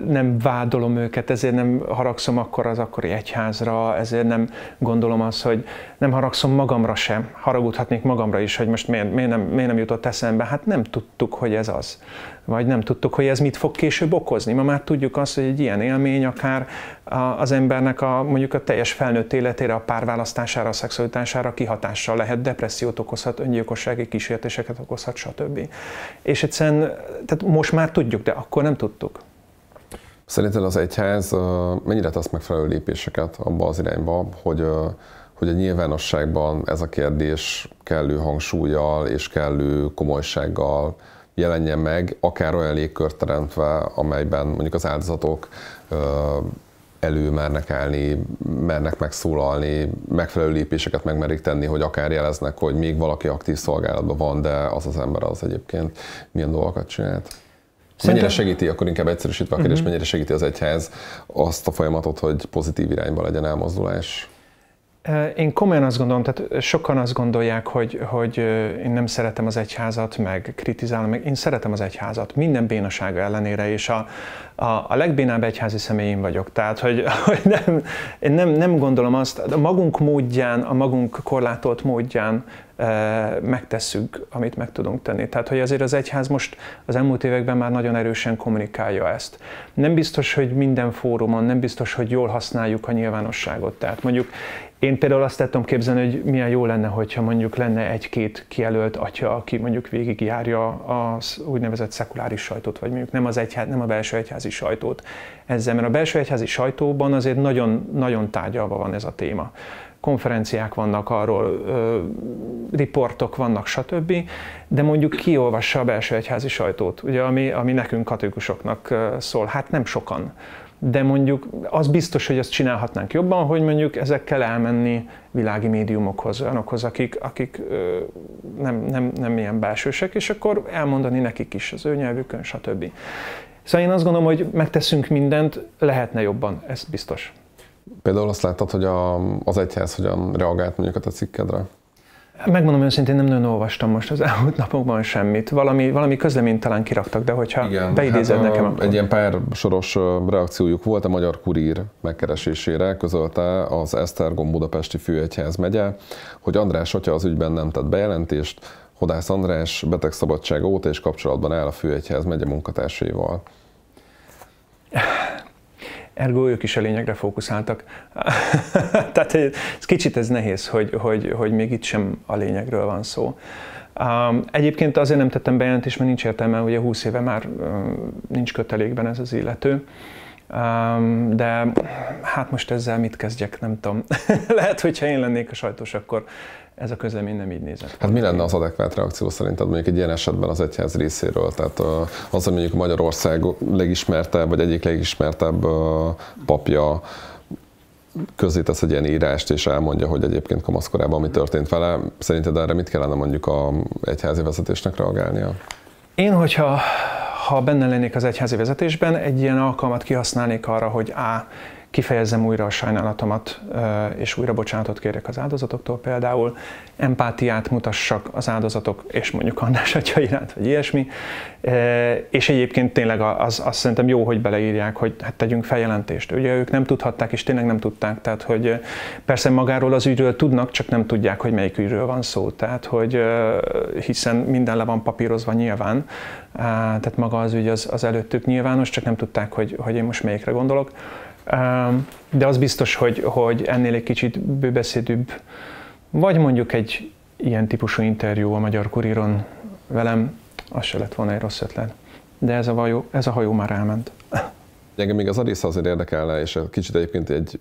nem vádolom őket, ezért nem haragszom akkor az akkori egyházra, ezért nem gondolom azt, hogy nem haragszom magamra sem, haragudhatnék magamra is, hogy most miért nem jutott eszembe. Hát nem tudtuk, hogy ez az. Vagy nem tudtuk, hogy ez mit fog később okozni. Ma már tudjuk azt, hogy egy ilyen élmény akár az embernek mondjuk a teljes felnőtt életére, a párválasztására, a szexualitására kihatással lehet, depressziót okozhat, öngyilkossági kísértéseket okozhat, stb. És egyszerűen, tehát most már tudjuk, de akkor nem tudtuk. Szerinted az egyház mennyire tesz megfelelő lépéseket abba az irányba, hogy a nyilvánosságban ez a kérdés kellő hangsúllyal és kellő komolysággal jelenjen meg, akár olyan légkört teremtve, amelyben mondjuk az áldozatok elő mernek állni, mernek megszólalni, megfelelő lépéseket megmerik tenni, hogy akár jeleznek, hogy még valaki aktív szolgálatban van, de az az ember az egyébként milyen dolgokat csinált. Mennyire segíti, akkor inkább egyszerűsítve a kérdés, mennyire segíti az egyház azt a folyamatot, hogy pozitív irányba legyen elmozdulás? Én komolyan azt gondolom, tehát sokan azt gondolják, hogy én nem szeretem az egyházat, meg kritizálom, meg én szeretem az egyházat, minden bénasága ellenére, és a legbénább egyházi személy én vagyok. Tehát, hogy én nem gondolom azt, a magunk módján, a magunk korlátolt módján megtesszük, amit meg tudunk tenni. Tehát, hogy azért az egyház most az elmúlt években már nagyon erősen kommunikálja ezt. Nem biztos, hogy minden fórumon, nem biztos, hogy jól használjuk a nyilvánosságot. Tehát mondjuk én például azt tudom képzelni, hogy milyen jó lenne, hogyha mondjuk lenne egy-két kijelölt atya, aki mondjuk végigjárja az úgynevezett szekuláris sajtót, vagy mondjuk nem a belső egyházi sajtót ezzel, mert a belső egyházi sajtóban azért nagyon, nagyon tárgyalva van ez a téma. Konferenciák vannak arról, riportok vannak, stb. De mondjuk ki olvassa a belső egyházi sajtót, ugye, ami nekünk katolikusoknak szól, hát nem sokan. De mondjuk az biztos, hogy azt csinálhatnánk jobban, hogy mondjuk ezekkel elmenni világi médiumokhoz, olyanokhoz, akik nem ilyen belsősek, és akkor elmondani nekik is az ő nyelvükön, stb. Szóval én azt gondolom, hogy megteszünk mindent, lehetne jobban, ez biztos. Például azt láttad, hogy az egyház hogyan reagált mondjuk a te cikkedre? Megmondom őszintén, nem nagyon olvastam most az elmúlt napokban semmit. Valami közleményt talán kiraktak, de hogyha beidézed nekem, akkor... Egy ilyen pár soros reakciójuk volt a Magyar Kurír megkeresésére, közölte az Esztergom budapesti főegyház megye, hogy András atya az ügyben nem tett bejelentést, Hodász András betegszabadsága óta is kapcsolatban áll a főegyház megye munkatársaival. Ergo ők is a lényegre fókuszáltak. Tehát kicsit ez nehéz, hogy még itt sem a lényegről van szó. Egyébként azért nem tettem bejelentést, mert nincs értelme, ugye 20 éve már nincs kötelékben ez az illető. De hát most ezzel mit kezdjek, nem tudom. Lehet, hogyha én lennék a sajtós, akkor ez a közlemény nem így nézett. Hát mi lenne az adekvát reakció szerinted mondjuk egy ilyen esetben az egyház részéről? Tehát az, hogy mondjuk Magyarország legismertebb, vagy egyik legismertebb papja közzétesz egy ilyen írást, és elmondja, hogy egyébként kamaszkorában mi történt vele. Szerinted erre mit kellene mondjuk az egyházi vezetésnek reagálnia? Én, hogyha benne lennék az egyházi vezetésben, egy ilyen alkalmat kihasználnék arra, hogy kifejezzem újra a sajnálatomat, és újra bocsánatot kérjek az áldozatoktól például, empátiát mutassak az áldozatok, és mondjuk András atya iránt, vagy ilyesmi. És egyébként tényleg azt szerintem jó, hogy beleírják, hogy hát tegyünk feljelentést. Ugye ők nem tudhatták, és tényleg nem tudták, tehát hogy persze magáról az ügyről tudnak, csak nem tudják, hogy melyik ügyről van szó. Tehát, hogy hiszen minden le van papírozva nyilván, tehát maga az ügy az előttük nyilvános, csak nem tudták, hogy én most melyikre gondolok. De az biztos, hogy ennél egy kicsit bőbeszédűbb, vagy mondjuk egy ilyen típusú interjú a Magyar Kuríron velem, az se lett volna egy rossz ötlet. De ez a hajó már elment. Engem még az a része azért érdekelne, és kicsit egyébként egy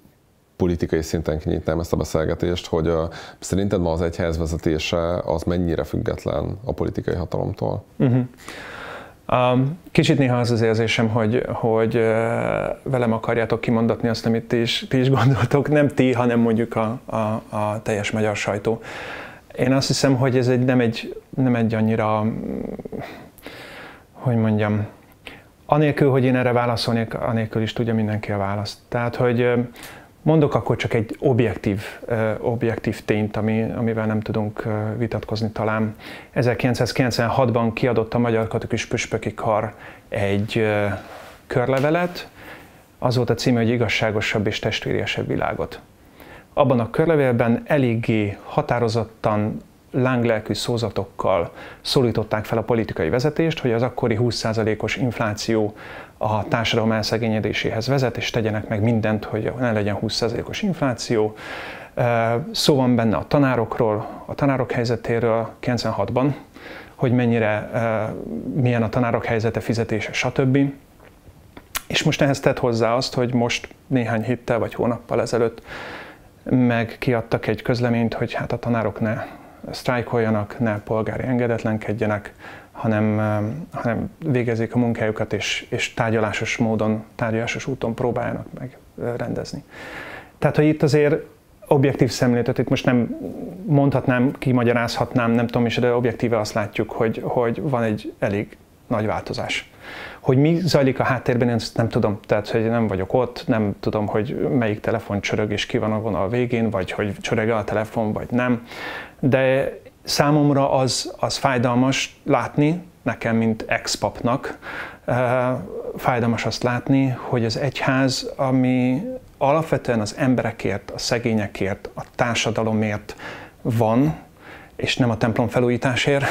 politikai szinten kinyitnám ezt a beszélgetést, hogy szerinted ma az egyház vezetése az mennyire független a politikai hatalomtól? Kicsit néha az érzésem, hogy velem akarjátok kimondatni azt, amit ti is gondoltok, nem ti, hanem mondjuk a teljes magyar sajtó. Én azt hiszem, hogy ez nem egy annyira, hogy mondjam, anélkül, hogy én erre válaszolnék, anélkül is tudja mindenki a választ. Tehát, hogy mondok akkor csak egy objektív tényt, amivel nem tudunk vitatkozni talán. 1996-ban kiadott a Magyar Katolikus Püspöki Kar egy körlevelet, az volt a címe, hogy igazságosabb és testvériesebb világot. Abban a körlevélben eléggé határozottan, lánglelkű szózatokkal szólították fel a politikai vezetést, hogy az akkori 20%-os infláció a társadalom elszegényedéséhez vezet, és tegyenek meg mindent, hogy ne legyen 20%-os infláció. Szó van benne a tanárokról, a tanárok helyzetéről 96-ban, hogy milyen a tanárok helyzete, fizetése, stb. És most ehhez tett hozzá azt, hogy most néhány héttel vagy hónappal ezelőtt meg kiadtak egy közleményt, hogy hát a tanárok ne sztrájkoljanak, ne polgári engedetlenkedjenek, hanem végezzék a munkájukat, és tárgyalásos úton próbáljanak meg rendezni. Tehát, hogy itt azért objektív szemléletet, itt most nem mondhatnám, kimagyarázhatnám, nem tudom is, de objektíve azt látjuk, hogy van egy elég nagy változás. Hogy mi zajlik a háttérben, én ezt nem tudom, tehát hogy nem vagyok ott, nem tudom, hogy melyik telefon csörög és ki van a vonal végén, vagy hogy csörög a telefon, vagy nem. De számomra az fájdalmas látni, nekem, mint ex-papnak, fájdalmas azt látni, hogy az egyház, ami alapvetően az emberekért, a szegényekért, a társadalomért van, és nem a templom felújításért,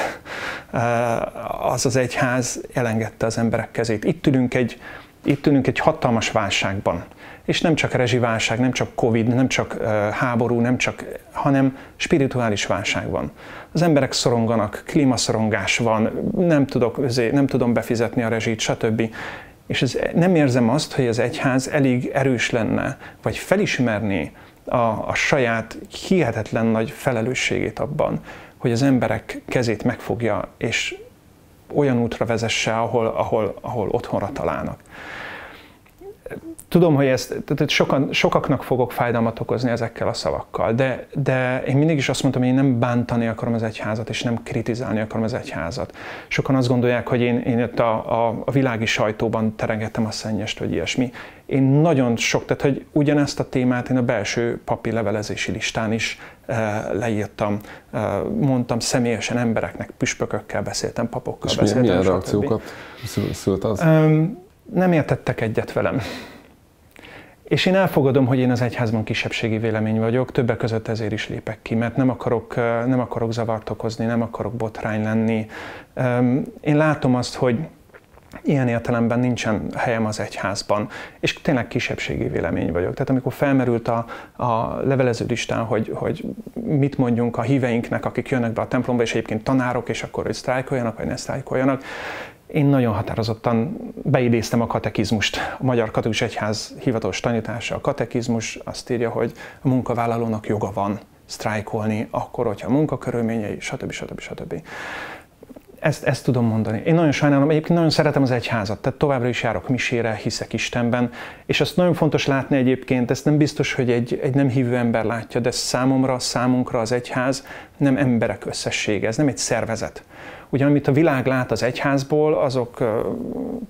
az egyház elengedte az emberek kezét. Itt ülünk egy hatalmas válságban. És nem csak rezsiválság, nem csak Covid, nem csak háború, hanem spirituális válság van. Az emberek szoronganak, klímaszorongás van, nem tudom befizetni a rezsit, stb. És nem érzem azt, hogy az egyház elég erős lenne, vagy felismerné a saját hihetetlen nagy felelősségét abban, hogy az emberek kezét megfogja, és olyan útra vezesse, ahol otthonra találnak. Tudom, hogy sokaknak fogok fájdalmat okozni ezekkel a szavakkal, de én mindig is azt mondtam, hogy én nem bántani akarom az egyházat, és nem kritizálni akarom az egyházat. Sokan azt gondolják, hogy én itt a világi sajtóban terengettem a szennyest, vagy ilyesmi. Én nagyon tehát hogy ugyanezt a témát én a belső papi levelezési listán is leírtam, mondtam személyesen embereknek, püspökökkel beszéltem, papokkal és beszéltem. Milyen reakciókat szült az? Nem értettek egyet velem. És én elfogadom, hogy én az egyházban kisebbségi vélemény vagyok, többek között ezért is lépek ki, mert nem akarok zavart okozni, nem akarok botrány lenni. Én látom azt, hogy ilyen értelemben nincsen helyem az egyházban, és tényleg kisebbségi vélemény vagyok. Tehát amikor felmerült a levelező listán, hogy mit mondjunk a híveinknek, akik jönnek be a templomba, és egyébként tanárok, és akkor hogy sztrájkoljanak, vagy ne sztrájkoljanak, én nagyon határozottan beidéztem a katekizmust. A Magyar Katolikus Egyház hivatalos tanítása, a katekizmus azt írja, hogy a munkavállalónak joga van sztrájkolni, akkor, hogyha a munkakörülményei, stb. Ezt tudom mondani. Én nagyon sajnálom, egyébként nagyon szeretem az egyházat, tehát továbbra is járok misére, hiszek Istenben, és azt nagyon fontos látni egyébként, ezt nem biztos, hogy egy nem hívő ember látja, de számunkra az egyház nem emberek összessége, ez nem egy szervezet. Ugyan, amit a világ lát az egyházból, azok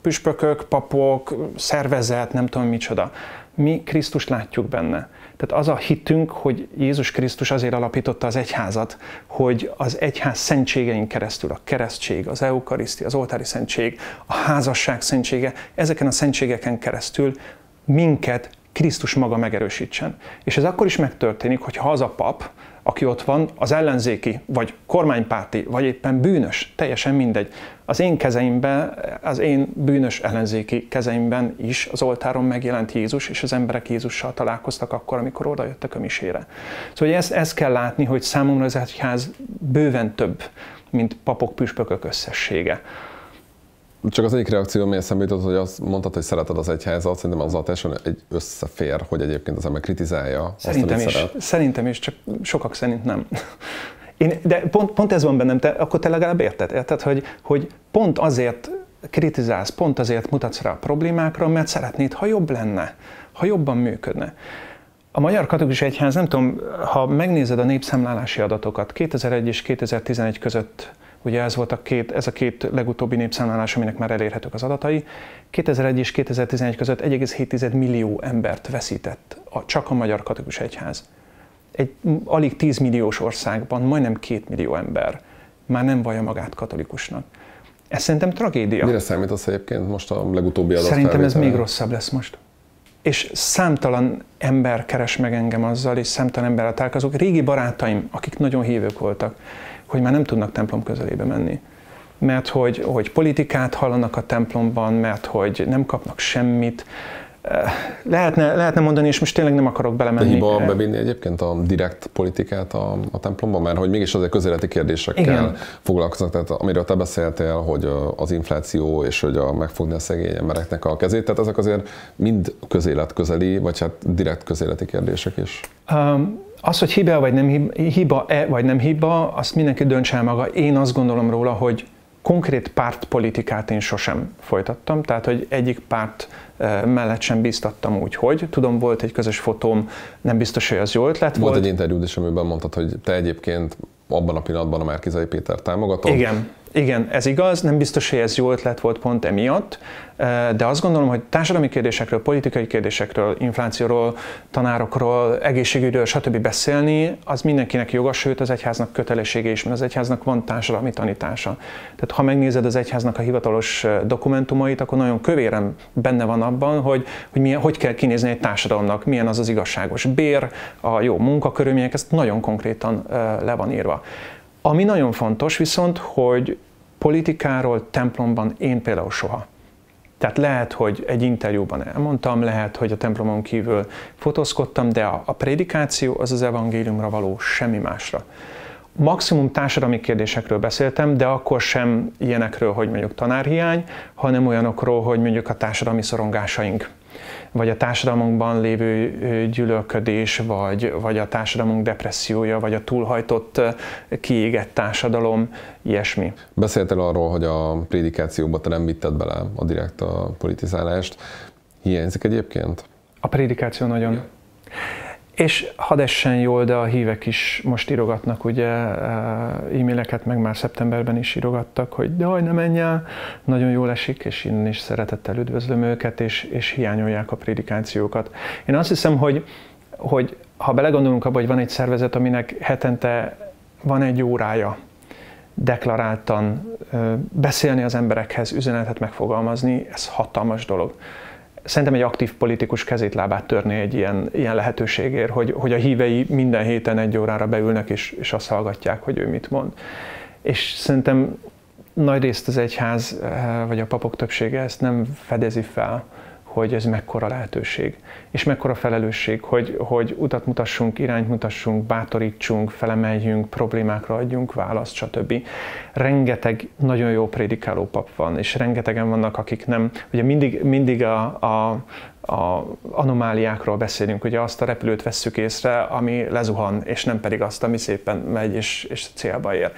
püspökök, papok, szervezet, nem tudom micsoda. Mi Krisztust látjuk benne. Tehát az a hitünk, hogy Jézus Krisztus azért alapította az egyházat, hogy az egyház szentségein keresztül, a keresztség, az eukarisztia, az oltári szentség, a házasság szentsége, ezeken a szentségeken keresztül minket Krisztus maga megerősítsen. És ez akkor is megtörténik, hogyha az a pap, aki ott van, az ellenzéki, vagy kormánypárti, vagy éppen bűnös, teljesen mindegy. Az én kezeimben, az én bűnös ellenzéki kezeimben is az oltáron megjelent Jézus, és az emberek Jézussal találkoztak akkor, amikor oda jöttek a misére. Szóval ezt kell látni, hogy számomra az egyház bőven több, mint papok, püspökök összessége. Csak az egyik reakció, ami eszembe jutott, hogy azt mondtad, hogy szereted az egyházat, szerintem azzal teljesen összefér, hogy egyébként az ember kritizálja Szerintem is, csak sokak szerint nem. De pont ez van bennem, akkor te legalább érted, hogy pont azért kritizálsz, pont azért mutatsz rá a problémákra, mert szeretnéd, ha jobb lenne, ha jobban működne. A Magyar Katolikus Egyház, nem tudom, ha megnézed a népszámlálási adatokat, 2001 és 2011 között, ugye ez a két legutóbbi népszámlálás, aminek már elérhetők az adatai. 2001 és 2011 között 1,7 millió embert veszített csak a Magyar Katolikus Egyház. Egy alig 10 milliós országban majdnem 2 millió ember már nem vallja magát katolikusnak. Ez szerintem tragédia. Mire számítasz egyébként most a legutóbbi adat? Szerintem ez még rosszabb lesz most. És számtalan ember keres meg engem azzal, és számtalan emberrel találkozok. Régi barátaim, akik nagyon hívők voltak, hogy már nem tudnak templom közelébe menni. Mert hogy politikát hallanak a templomban, mert hogy nem kapnak semmit. Lehetne mondani, és most tényleg nem akarok belemenni. De hiba bevinni egyébként a direkt politikát a templomban? Mert hogy mégis azért közéleti kérdésekkel foglalkoznak, tehát amiről te beszéltél, hogy az infláció és hogy megfogni a szegény embereknek a kezét, tehát ezek azért mind közélet közeli, vagy hát direkt közéleti kérdések is. Az, hogy hiba-e vagy nem hiba, azt mindenki döntse el maga. Én azt gondolom róla, hogy konkrét pártpolitikát én sosem folytattam, tehát hogy egyik párt mellett sem bíztattam úgy, hogy tudom, volt egy közös fotóm, nem biztos, hogy az jó ötlet volt. Volt egy interjúd is, amiben mondtad, hogy te egyébként abban a pillanatban a Márki-Zay Pétert támogatod. Igen, ez igaz, nem biztos, hogy ez jó ötlet volt pont emiatt, de azt gondolom, hogy társadalmi kérdésekről, politikai kérdésekről, inflációról, tanárokról, egészségügyről, stb. Beszélni, az mindenkinek joga, sőt az egyháznak kötelessége is, mert az egyháznak van társadalmi tanítása. Tehát ha megnézed az egyháznak a hivatalos dokumentumait, akkor nagyon kövéren benne van abban, hogy kell kinézni egy társadalomnak, milyen az az igazságos bér, a jó munkakörülmények, ezt nagyon konkrétan le van írva. Ami nagyon fontos viszont, hogy politikáról templomban én például soha. Tehát lehet, hogy egy interjúban elmondtam, lehet, hogy a templomon kívül fotózkodtam, de a prédikáció az evangéliumra való, semmi másra. Maximum társadalmi kérdésekről beszéltem, de akkor sem ilyenekről, hogy mondjuk tanárhiány, hanem olyanokról, hogy mondjuk a társadalmi szorongásaink, vagy a társadalmunkban lévő gyűlölködés, vagy a társadalmunk depressziója, vagy a túlhajtott, kiégett társadalom, ilyesmi. Beszéltél arról, hogy a prédikációba te nem vitted bele a direkt a politizálást. Hiányzik egyébként? A prédikáció nagyon. Ja. És hadd essen jól, de a hívek is most írogatnak, ugye e-maileket, meg már szeptemberben is írogattak, hogy de ne menj el, nagyon jól esik, és innen is szeretettel üdvözlöm őket, és hiányolják a prédikációkat. Én azt hiszem, hogy ha belegondolunk abba, hogy van egy szervezet, aminek hetente van egy órája deklaráltan beszélni az emberekhez, üzenetet megfogalmazni, ez hatalmas dolog. Szerintem egy aktív politikus kezét, lábát törné egy ilyen lehetőségért, hogy a hívei minden héten egy órára beülnek, és azt hallgatják, hogy ő mit mond. És szerintem nagyrészt az egyház, vagy a papok többsége ezt nem fedezi fel, hogy ez mekkora lehetőség, és mekkora felelősség, hogy utat mutassunk, irányt mutassunk, bátorítsunk, felemeljünk, problémákra adjunk választ, stb. Rengeteg nagyon jó prédikáló pap van, és rengetegen vannak, akik nem, ugye mindig a anomáliákról beszélünk, ugye azt a repülőt vesszük észre, ami lezuhan, és nem pedig azt, ami szépen megy és célba ér.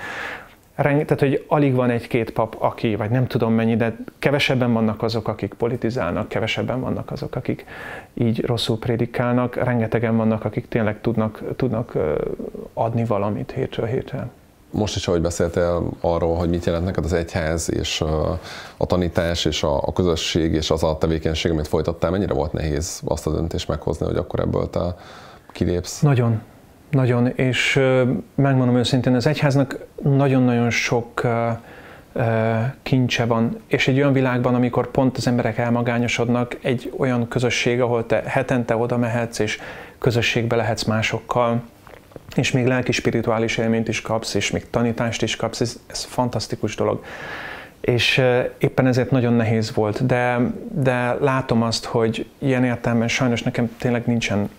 Tehát, hogy alig van egy-két pap, aki, vagy nem tudom mennyi, de kevesebben vannak azok, akik politizálnak, kevesebben vannak azok, akik így rosszul prédikálnak, rengetegen vannak, akik tényleg tudnak adni valamit hétről hétre. Most is, ahogy beszéltél arról, hogy mit jelent neked az egyház, és a tanítás, és a közösség, és az a tevékenység, amit folytattál, mennyire volt nehéz azt a döntést meghozni, hogy akkor ebből te kilépsz? Nagyon, és megmondom őszintén, az egyháznak nagyon-nagyon sok kincse van, és egy olyan világban, amikor pont az emberek elmagányosodnak, egy olyan közösség, ahol te hetente oda mehetsz, és közösségbe lehetsz másokkal, és még lelki-spirituális élményt is kapsz, és még tanítást is kapsz, ez fantasztikus dolog. És éppen ezért nagyon nehéz volt, de látom azt, hogy ilyen értelemben sajnos nekem tényleg nincsen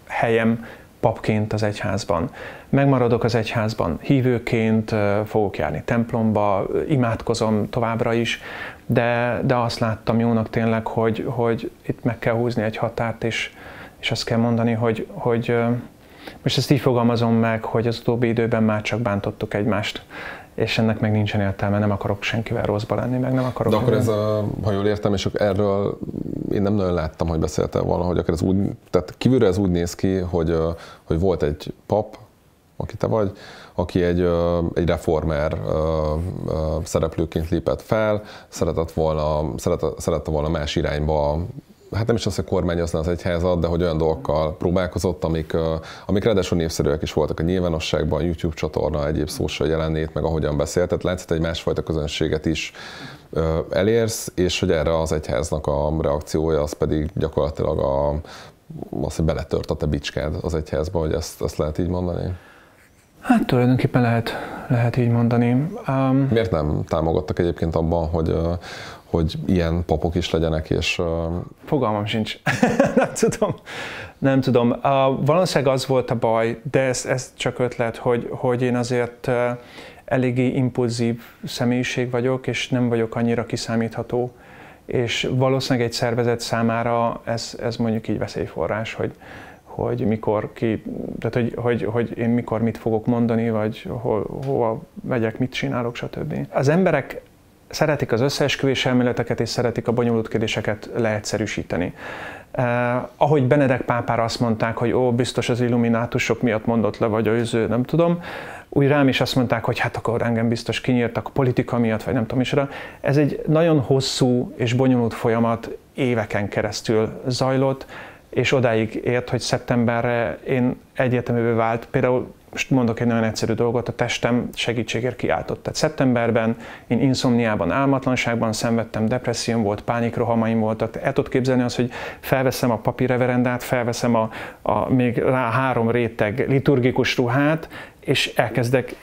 helyem papként az egyházban. Megmaradok az egyházban, hívőként fogok járni templomba, imádkozom továbbra is, de azt láttam jónak tényleg, hogy itt meg kell húzni egy határt, és azt kell mondani, hogy most ezt így fogalmazom meg, hogy az utóbbi időben már csak bántottuk egymást, és ennek meg nincsen értelme, nem akarok senkivel rosszba lenni, meg nem akarok... De akkor ez, ha jól értem, és erről én nem nagyon láttam, hogy beszéltél volna, hogy akkor ez úgy, tehát kívülre ez úgy néz ki, hogy volt egy pap, aki te vagy, aki egy reformer szereplőként lépett fel, szerette volna más irányba, hát nem is az, hogy kormányozni az egyházat, de hogy olyan dolgokkal próbálkozott, amik ráadásul népszerűek is voltak a nyilvánosságban, a YouTube csatorna, egyéb social jelenlét, meg ahogyan beszélt, tehát látszott, egy másfajta közönséget is elérsz, és hogy erre az egyháznak a reakciója az pedig gyakorlatilag az, hogy beletört a te bicskád az egyházba, hogy ezt lehet így mondani? Hát tulajdonképpen lehet így mondani. Miért nem támogattak egyébként abban, hogy ilyen papok is legyenek, és... Fogalmam sincs. Nem tudom. Valószínűleg az volt a baj, de ez csak ötlet, hogy én azért eléggé impulzív személyiség vagyok, és nem vagyok annyira kiszámítható. És valószínűleg egy szervezet számára ez mondjuk így veszélyforrás, tehát hogy én mikor mit fogok mondani, vagy hova megyek, mit csinálok, stb. Az emberek szeretik az összeesküvés elméleteket, és szeretik a bonyolult kérdéseket leegyszerűsíteni. Ahogy Benedek pápára azt mondták, hogy biztos az illuminátusok miatt mondott le, vagy nem tudom, úgy rám is azt mondták, hogy hát akkor engem biztos kinyírtak a politika miatt, vagy nem tudom is. Ez egy nagyon hosszú és bonyolult folyamat, éveken keresztül zajlott, és odáig ért, hogy szeptemberre én egyértelművé vált, például most mondok egy nagyon egyszerű dolgot, a testem segítségért kiáltott. Tehát szeptemberben én inszomniában, álmatlanságban szenvedtem, depresszióm volt, pánikrohamaim voltak. El tudod képzelni azt, hogy felveszem a papírreverendát, felveszem a még rá 3 réteg liturgikus ruhát, és elkezdek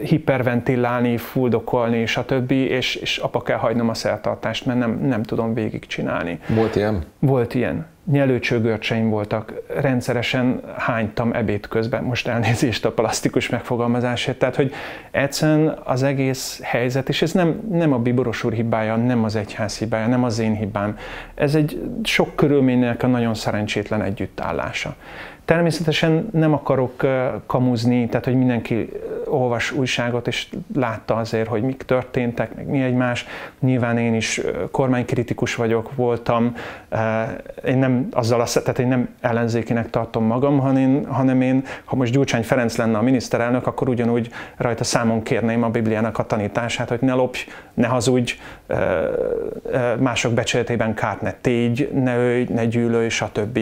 hiperventilálni, fuldokolni, stb. És apa kell hagynom a szertartást, mert nem tudom végigcsinálni. Volt ilyen? Volt ilyen. Nyelőcsőgörcseim voltak, rendszeresen hánytam ebéd közben, most elnézést a plasztikus megfogalmazásért, tehát hogy egyszerűen az egész helyzet, és ez nem a Bíboros úr hibája, nem az egyház hibája, nem az én hibám, ez egy sok körülménynek a nagyon szerencsétlen együttállása. Természetesen nem akarok kamuzni, tehát hogy mindenki olvas újságot és látta azért, hogy mik történtek, meg mi egymás. Nyilván én is kormánykritikus voltam. Én nem tehát én nem ellenzékinek tartom magam, hanem én, ha most Gyurcsány Ferenc lenne a miniszterelnök, akkor ugyanúgy rajta számon kérném a Bibliának a tanítását, hogy ne lopj, ne hazudj, mások becsületében kárt ne tégy, ne ölj, ne gyűlölj, stb.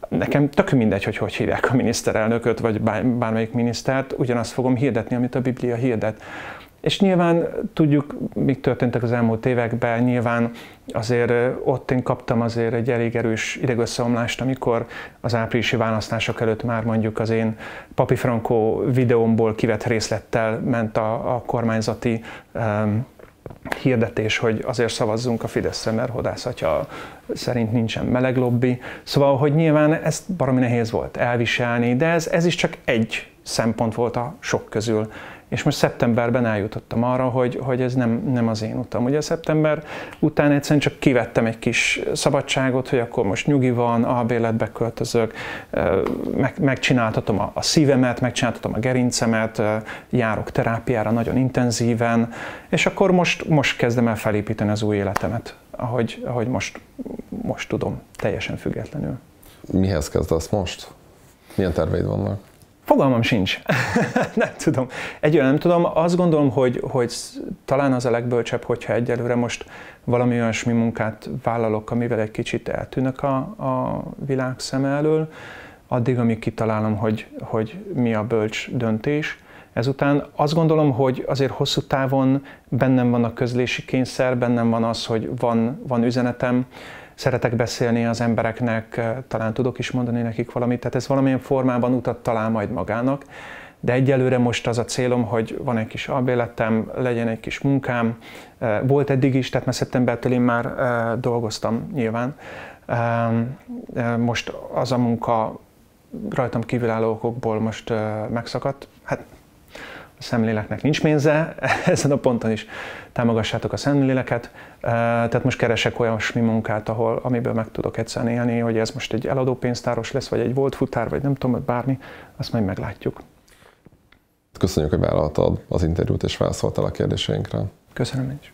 Nekem tök mindegy, hogy hívják a miniszterelnököt, vagy bármelyik minisztert, ugyanazt fogom hirdetni, amit a Biblia hirdet. És nyilván tudjuk, mik történtek az elmúlt években, nyilván azért ott én kaptam azért egy elég erős idegösszeomlást, amikor az áprilisi választások előtt már mondjuk az én Papi Franco videómból kivett részlettel ment a kormányzati hirdetés, hogy azért szavazzunk a Fideszre, mert Hodászatya szerint nincsen meleg lobby. Szóval, hogy nyilván ezt baromi nehéz volt elviselni, de ez is csak egy szempont volt a sok közül. És most szeptemberben eljutottam arra, hogy ez nem az én utam. Ugye szeptember után egyszerűen csak kivettem egy kis szabadságot, hogy akkor most nyugi van, albérletbe költözök, megcsináltatom a szívemet, megcsináltatom a gerincemet, járok terápiára nagyon intenzíven, és akkor most kezdem el felépíteni az új életemet, ahogy most tudom, teljesen függetlenül. Mihez kezdesz most? Milyen terveid vannak? Fogalmam sincs. Nem tudom. Egyáltalán nem tudom. Azt gondolom, hogy talán az a legbölcsebb, hogyha egyelőre most valami olyasmi munkát vállalok, amivel egy kicsit eltűnök a világ szeme elől, addig, amíg kitalálom, hogy mi a bölcs döntés. Ezután azt gondolom, hogy azért hosszú távon bennem van a közlési kényszer, bennem van az, hogy van üzenetem, szeretek beszélni az embereknek, talán tudok is mondani nekik valamit, tehát ez valamilyen formában utat talál majd magának, de egyelőre most az a célom, hogy van egy kis albérletem, legyen egy kis munkám, volt eddig is, tehát már szeptembertől én már dolgoztam nyilván. Most az a munka rajtam kívülálló okokból most megszakadt, hát a szemléleknek nincs pénze, ezen a ponton is támogassátok a szemléleket. Tehát most keresek olyasmi munkát, amiből meg tudok egyszerűen élni, hogy ez most egy eladó pénztáros lesz, vagy egy volt futár, vagy nem tudom, bármi, azt majd meglátjuk. Köszönjük, hogy vállaltad az interjút és válaszoltál a kérdéseinkre. Köszönöm is.